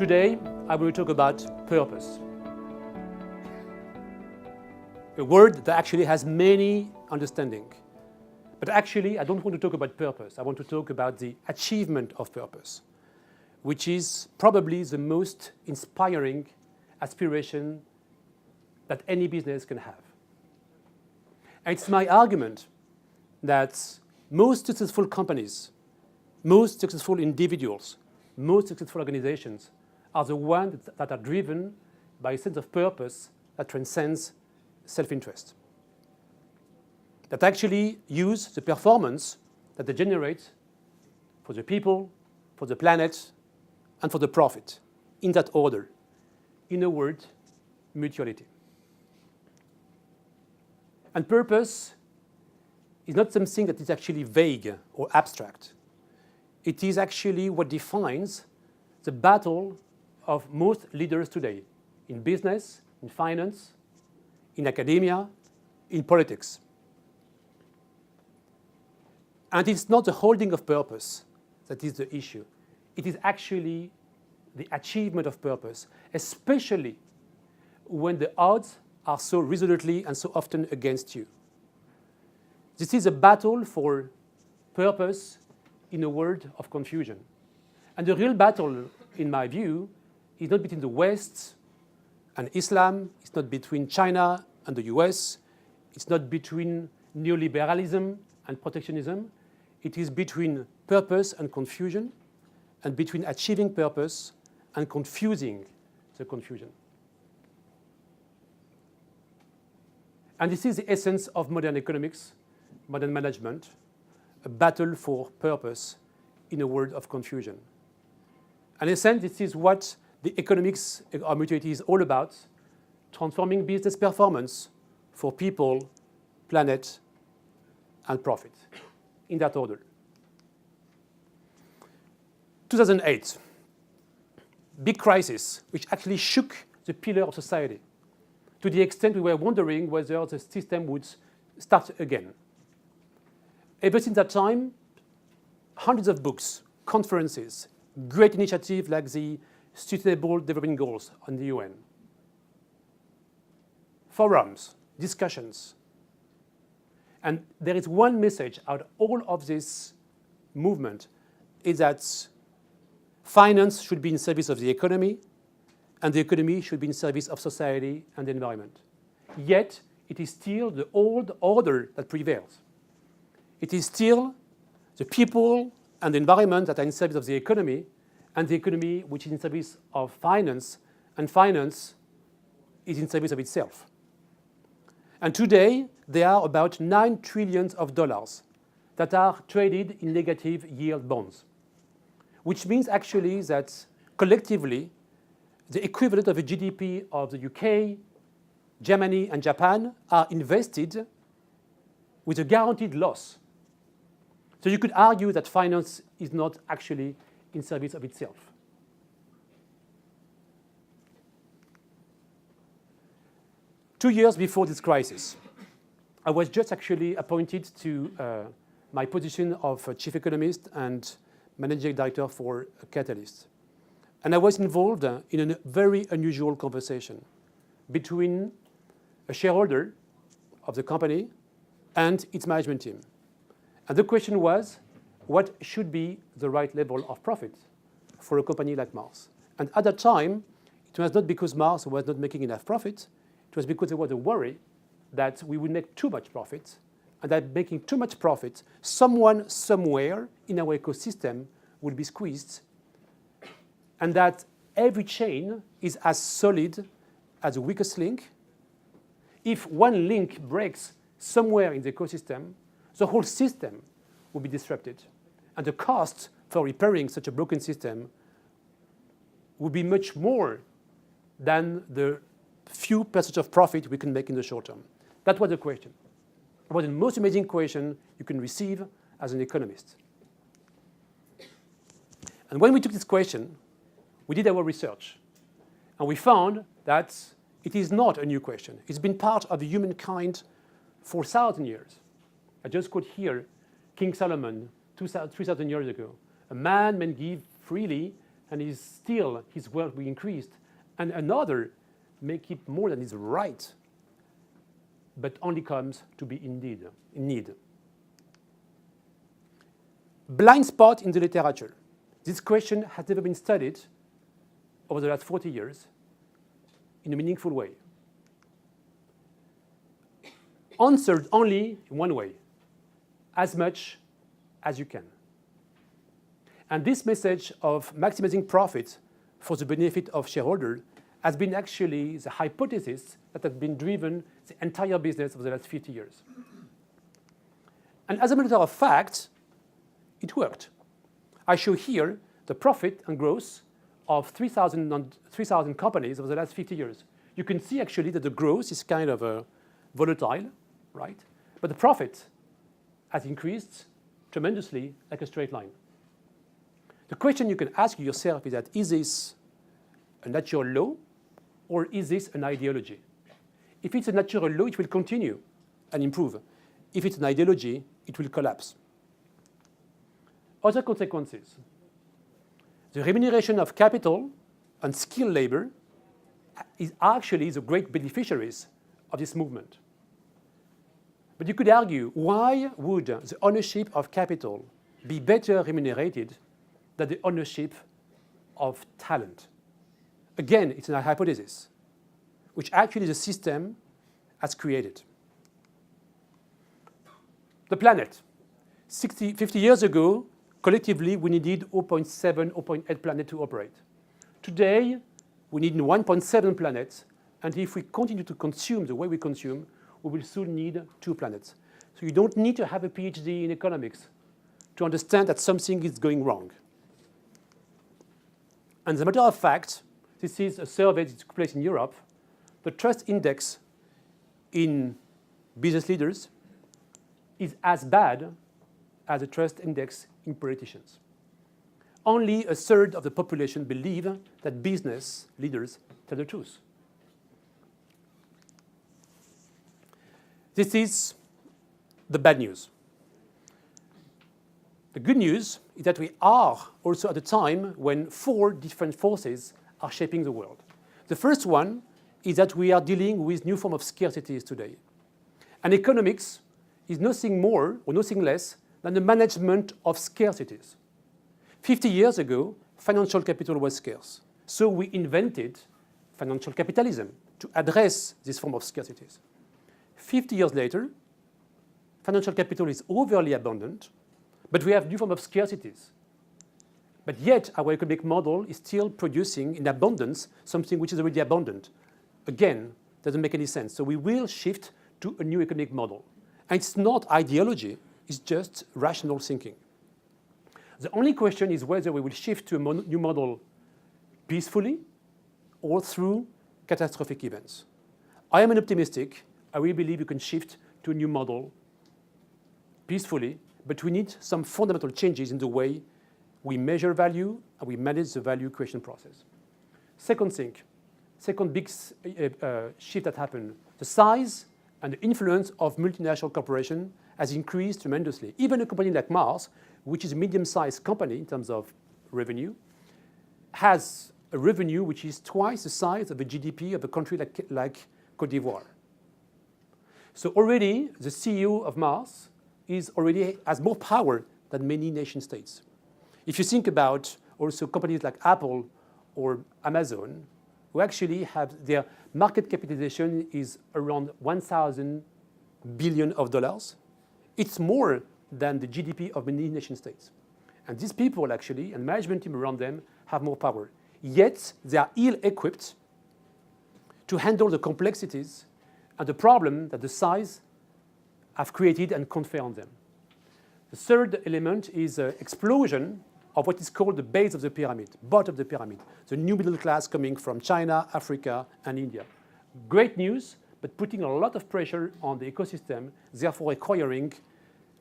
Today, I will talk about purpose. A word that actually has many understandings. But actually, I don't want to talk about purpose. I want to talk about the achievement of purpose, which is probably the most inspiring aspiration that any business can have. And it's my argument that most successful companies, most successful individuals, most successful organizations are the ones that are driven by a sense of purpose that transcends self-interest, that actually use the performance that they generate for the people, for the planet, and for the profit, in that order. In a word, mutuality. And purpose is not something that is actually vague or abstract. It is actually what defines the battle of most leaders today, in business, in finance, in academia, in politics. And it's not the holding of purpose that is the issue. It is actually the achievement of purpose, especially when the odds are so resolutely and so often against you. This is a battle for purpose in a world of confusion. And the real battle, in my view, is not between the West and Islam, it's not between China and the US, it's not between neoliberalism and protectionism, it is between purpose and confusion, and between achieving purpose and confusing the confusion. And this is the essence of modern economics, modern management, a battle for purpose in a world of confusion. And in a sense, this is what the economics of mutuality is all about, transforming business performance for people, planet, and profit, in that order. 2008, big crisis, which actually shook the pillar of society, to the extent we were wondering whether the system would start again. Ever since that time, hundreds of books, conferences, great initiatives like the Sustainable Development Goals on the UN, forums, discussions. And there is one message out of all of this movement, is that finance should be in service of the economy, and the economy should be in service of society and the environment. Yet, it is still the old order that prevails. It is still the people and the environment that are in service of the economy, and the economy which is in service of finance, and finance is in service of itself. And today, there are about $9 trillion that are traded in negative yield bonds, which means actually that collectively, the equivalent of a GDP of the UK, Germany, and Japan are invested with a guaranteed loss. So you could argue that finance is not actually in service of itself. Two years before this crisis, I was just actually appointed to my position of chief economist and managing director for Catalyst. And I was involved in a very unusual conversation between a shareholder of the company and its management team. And the question was, what should be the right level of profit for a company like Mars? And at that time, it was not because Mars was not making enough profit, it was because there was a worry that we would make too much profit, and that making too much profit, someone somewhere in our ecosystem will be squeezed, and that every chain is as solid as the weakest link. If one link breaks somewhere in the ecosystem, the whole system will be disrupted. And the cost for repairing such a broken system would be much more than the few percent of profit we can make in the short term. That was the question. It was the most amazing question you can receive as an economist. And when we took this question, we did our research. And we found that it is not a new question. It's been part of humankind for 1,000 years. I just quote here King Solomon 3,000 years ago. A man may give freely and his wealth will increase, and another may keep more than is right, but only comes to be in need. Blind spot in the literature. This question has never been studied over the last 40 years in a meaningful way. Answered only in one way: as much as you can. And this message of maximizing profit for the benefit of shareholders has been actually the hypothesis that has been driven the entire business over the last 50 years. And as a matter of fact, it worked. I show here the profit and growth of 3,000 companies over the last 50 years. You can see actually that the growth is kind of volatile, right? But the profit has increased tremendously like a straight line. The question you can ask yourself is that, is this a natural law or is this an ideology? If it's a natural law, it will continue and improve. If it's an ideology, it will collapse. Other consequences. The remuneration of capital and skilled labor is actually the great beneficiaries of this movement. But you could argue, why would the ownership of capital be better remunerated than the ownership of talent? Again, it's a hypothesis, which actually the system has created. The planet. 50 years ago, collectively, we needed 0.7, 0.8 planets to operate. Today, we need 1.7 planets, and if we continue to consume the way we consume, we will soon need 2 planets. So you don't need to have a PhD in economics to understand that something is going wrong. And as a matter of fact, this is a survey that took place in Europe. The trust index in business leaders is as bad as the trust index in politicians. Only a third of the population believe that business leaders tell the truth. This is the bad news. The good news is that we are also at a time when 4 different forces are shaping the world. The first one is that we are dealing with new form of scarcities today. And economics is nothing more or nothing less than the management of scarcities. 50 years ago, financial capital was scarce. So we invented financial capitalism to address this form of scarcities. 50 years later, financial capital is overly abundant, but we have new form of scarcities. But yet, our economic model is still producing in abundance something which is already abundant. Again, doesn't make any sense. So we will shift to a new economic model. And it's not ideology, it's just rational thinking. The only question is whether we will shift to a new model peacefully or through catastrophic events. I am an optimistic. I really believe you can shift to a new model peacefully, but we need some fundamental changes in the way we measure value and we manage the value creation process. Second big shift that happened, the size and the influence of multinational corporations has increased tremendously. Even a company like Mars, which is a medium-sized company in terms of revenue, has a revenue which is twice the size of the GDP of a country like Côte d'Ivoire. So already the CEO of Mars has more power than many nation states. If you think about also companies like Apple or Amazon, who actually have their market capitalization is around $1,000 billion. It's more than the GDP of many nation states. And these people actually, and management team around them, have more power. Yet they are ill-equipped to handle the complexities and the problem that the size have created and confer on them. The third element is an explosion of what is called the base of the pyramid, bottom of the pyramid, the new middle class coming from China, Africa, and India. Great news, but putting a lot of pressure on the ecosystem, therefore requiring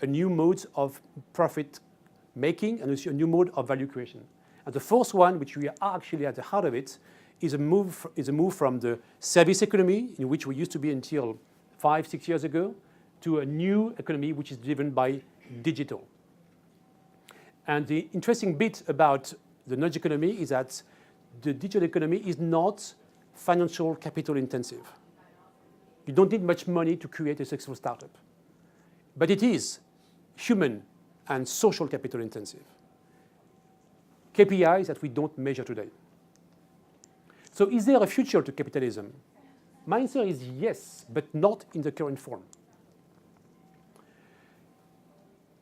a new mode of profit making and also a new mode of value creation. And the fourth one, which we are actually at the heart of it, is a move from the service economy, in which we used to be until 5-6 years ago, to a new economy which is driven by digital. And the interesting bit about the knowledge economy is that the digital economy is not financial capital intensive. You don't need much money to create a successful startup. But it is human and social capital intensive. KPIs that we don't measure today. So is there a future to capitalism? My answer is yes, but not in the current form.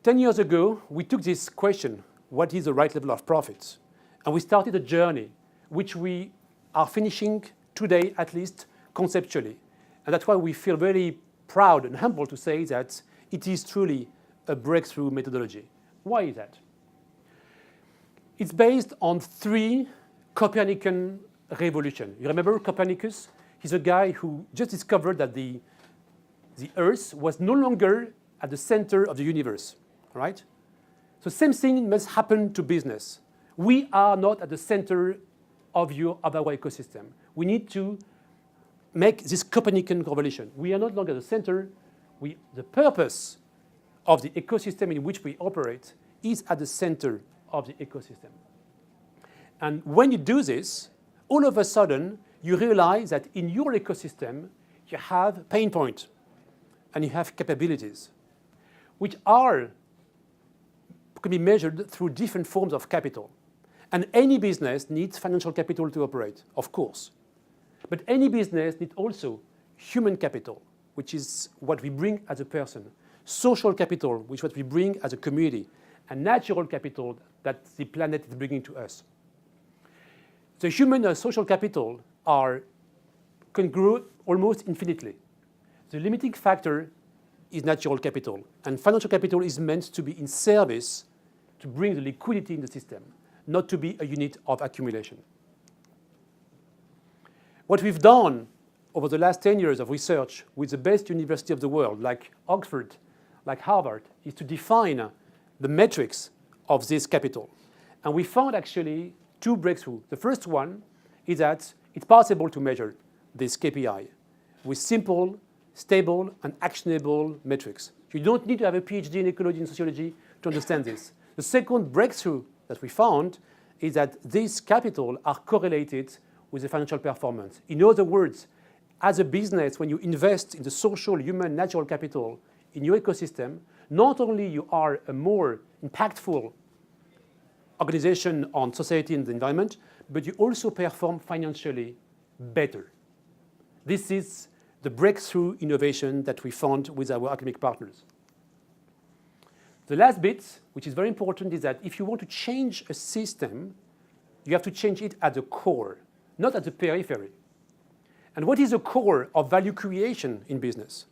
10 years ago, we took this question, what is the right level of profits? And we started a journey which we are finishing today, at least conceptually. And that's why we feel very proud and humble to say that it is truly a breakthrough methodology. Why is that? It's based on 3 Copernican revolutions. You remember Copernicus? He's a guy who just discovered that the Earth was no longer at the center of the universe, right? So same thing must happen to business. We are not at the center of our ecosystem. We need to make this Copernican revolution. We are not longer the center. The purpose of the ecosystem in which we operate is at the center of the ecosystem. And when you do this, all of a sudden, you realize that in your ecosystem, you have pain points and you have capabilities, which can be measured through different forms of capital. And any business needs financial capital to operate, of course. But any business needs also human capital, which is what we bring as a person, social capital, which is what we bring as a community, and natural capital that the planet is bringing to us. The human and social capital can grow almost infinitely. The limiting factor is natural capital, and financial capital is meant to be in service to bring the liquidity in the system, not to be a unit of accumulation. What we've done over the last 10 years of research with the best university of the world, like Oxford, like Harvard, is to define the metrics of this capital. And we found actually 2 breakthroughs. The first one is that it's possible to measure this KPI with simple, stable, and actionable metrics. You don't need to have a PhD in ecology and sociology to understand this. The second breakthrough that we found is that these capital are correlated with the financial performance. In other words, as a business, when you invest in the social, human, natural capital in your ecosystem, not only you are a more impactful organization on society and the environment, but you also perform financially better. This is the breakthrough innovation that we found with our academic partners. The last bit, which is very important, is that if you want to change a system, you have to change it at the core, not at the periphery. And what is the core of value creation in business?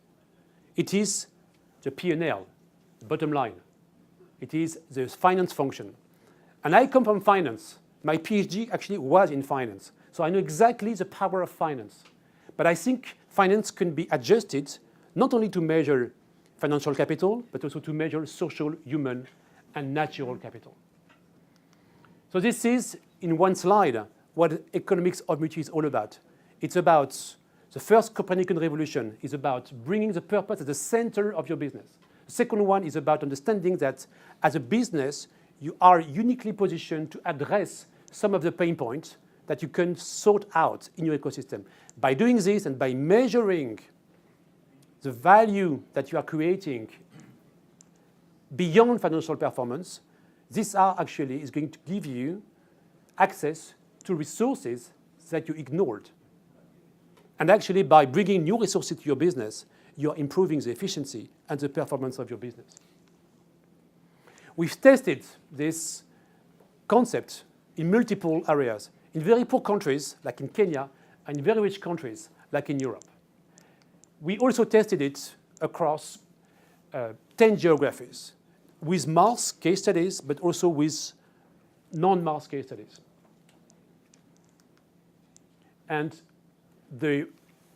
It is the P&L, the bottom line. It is the finance function. And I come from finance. My PhD actually was in finance. So I know exactly the power of finance. But I think finance can be adjusted not only to measure financial capital, but also to measure social, human, and natural capital. So this is, in one slide, what economics of mutuality is all about. It's about the first Copernican revolution is about bringing the purpose at the center of your business. The second one is about understanding that as a business, you are uniquely positioned to address some of the pain points that you can sort out in your ecosystem. By doing this and by measuring the value that you are creating beyond financial performance, this is going to give you access to resources that you ignored. And actually, by bringing new resources to your business, you are improving the efficiency and the performance of your business. We've tested this concept in multiple areas, in very poor countries, like in Kenya, and in very rich countries, like in Europe. We also tested it across 10 geographies, with Mars case studies, but also with non-Mars case studies. And the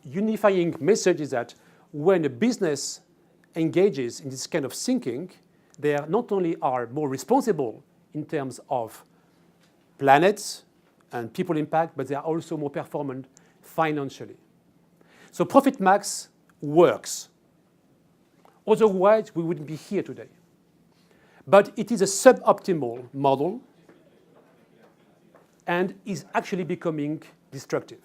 unifying message is that when a business engages in this kind of thinking, they not only are more responsible in terms of planet and people impact, but they are also more performant financially. So Profit Max works. Otherwise, we wouldn't be here today. But it is a suboptimal model and is actually becoming destructive.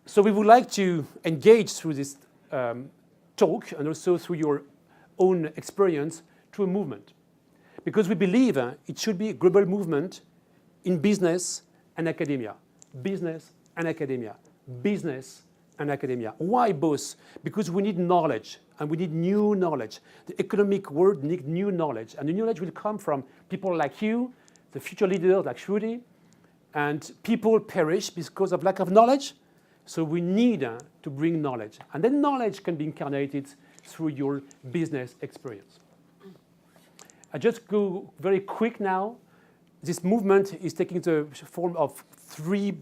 So we would like to engage through this talk and also through your own experience to a movement. Because we believe it should be a global movement in business and academia. Business and academia. Business and academia. Why both? Because we need knowledge, and we need new knowledge. The economic world needs new knowledge, and the new knowledge will come from people like you, the future leaders like Shruti, and people perish because of lack of knowledge. So we need to bring knowledge. And then knowledge can be incarnated through your business experience. I just go very quick now. This movement is taking the form of three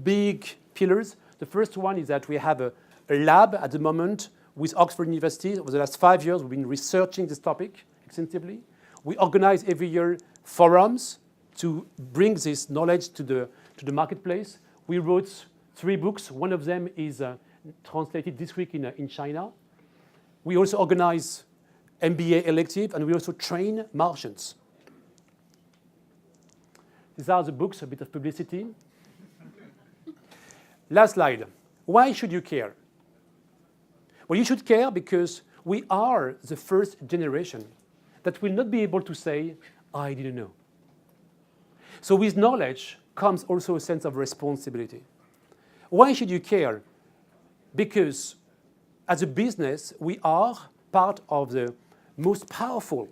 big pillars. The first one is that we have a lab at the moment with Oxford University. Over the last 5 years, we've been researching this topic extensively. We organize every year forums to bring this knowledge to the marketplace. We wrote 3 books. One of them is translated this week in China. We also organize MBA elective, and we also train Martians. These are the books, a bit of publicity. Last slide. Why should you care? Well, you should care because we are the first generation that will not be able to say, I didn't know. So with knowledge comes also a sense of responsibility. Why should you care? Because as a business, we are part of the most powerful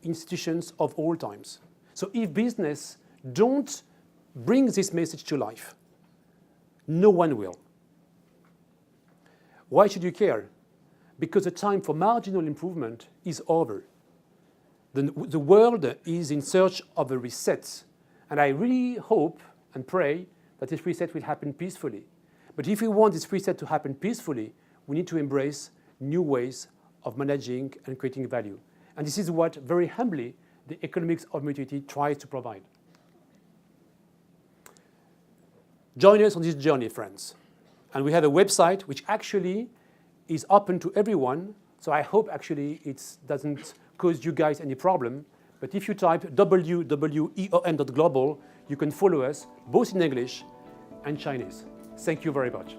institutions of all times. So if business don't bring this message to life, no one will. Why should you care? Because the time for marginal improvement is over. The world is in search of a reset. And I really hope and pray that this reset will happen peacefully. But if we want this reset to happen peacefully, we need to embrace new ways of managing and creating value. And this is what, very humbly, the economics of mutuality tries to provide. Join us on this journey, friends. And we have a website which actually is open to everyone. So I hope actually it doesn't cause you guys any problem. But if you type www.eom.global, you can follow us both in English and Chinese. Thank you very much.